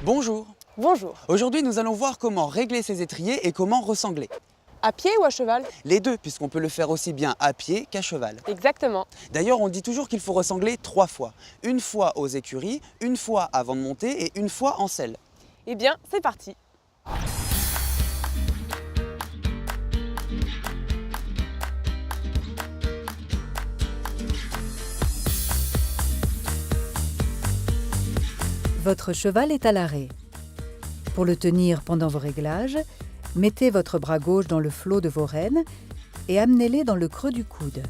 Bonjour. Bonjour. Aujourd'hui, nous allons voir comment régler ses étriers et comment ressangler. À pied ou à cheval? Les deux, puisqu'on peut le faire aussi bien à pied qu'à cheval. Exactement. D'ailleurs, on dit toujours qu'il faut ressangler 3 fois. Une fois aux écuries, une fois avant de monter et une fois en selle. Eh bien, c'est parti. Votre cheval est à l'arrêt. Pour le tenir pendant vos réglages, mettez votre bras gauche dans le flot de vos rênes et amenez-les dans le creux du coude.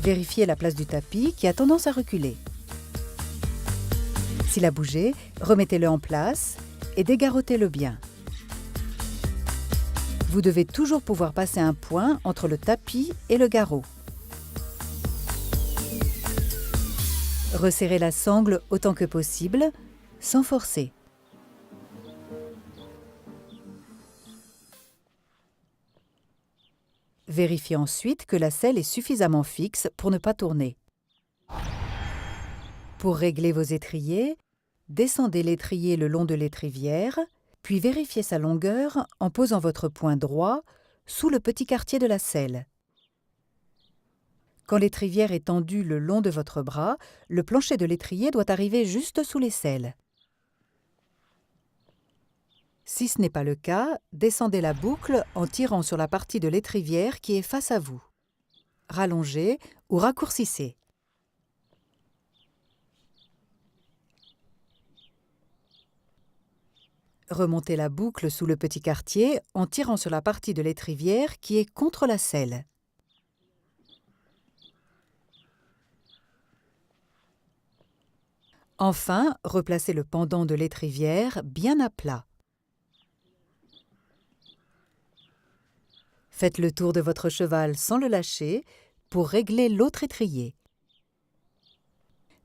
Vérifiez la place du tapis qui a tendance à reculer. S'il a bougé, remettez-le en place et dégarrotez-le bien. Vous devez toujours pouvoir passer un point entre le tapis et le garrot. Resserrez la sangle autant que possible, sans forcer. Vérifiez ensuite que la selle est suffisamment fixe pour ne pas tourner. Pour régler vos étriers, descendez l'étrier le long de l'étrivière, puis vérifiez sa longueur en posant votre poing droit sous le petit quartier de la selle. Quand l'étrivière est tendue le long de votre bras, le plancher de l'étrier doit arriver juste sous les selles. Si ce n'est pas le cas, descendez la boucle en tirant sur la partie de l'étrivière qui est face à vous. Rallongez ou raccourcissez. Remontez la boucle sous le petit quartier en tirant sur la partie de l'étrivière qui est contre la selle. Enfin, replacez le pendant de l'étrivière bien à plat. Faites le tour de votre cheval sans le lâcher pour régler l'autre étrier.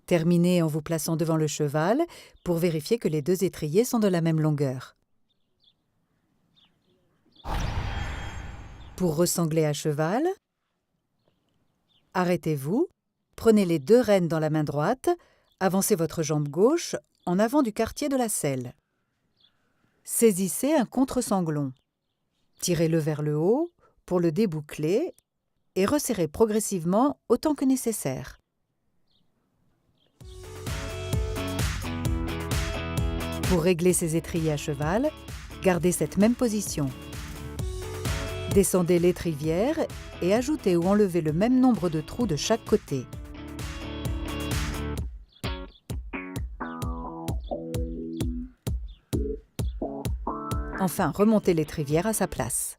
Terminez en vous plaçant devant le cheval pour vérifier que les deux étriers sont de la même longueur. Pour ressangler à cheval, arrêtez-vous, prenez les deux rênes dans la main droite, avancez votre jambe gauche en avant du quartier de la selle. Saisissez un contre-sanglon. Tirez-le vers le haut pour le déboucler et resserrez progressivement autant que nécessaire. Pour régler ces étriers à cheval, gardez cette même position. Descendez l'étrivière et ajoutez ou enlevez le même nombre de trous de chaque côté. Enfin, remontez l'étrivière à sa place.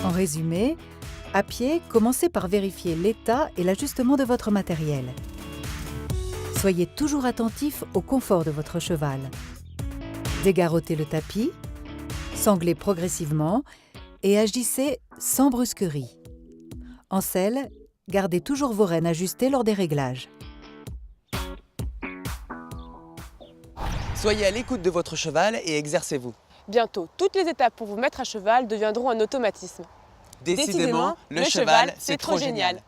En résumé, à pied, commencez par vérifier l'état et l'ajustement de votre matériel. Soyez toujours attentif au confort de votre cheval. Dégarrotez le tapis, sanglez progressivement et agissez sans brusquerie. En selle, gardez toujours vos rênes ajustées lors des réglages. Soyez à l'écoute de votre cheval et exercez-vous. Bientôt, toutes les étapes pour vous mettre à cheval deviendront un automatisme. Décidément, le cheval, c'est trop génial.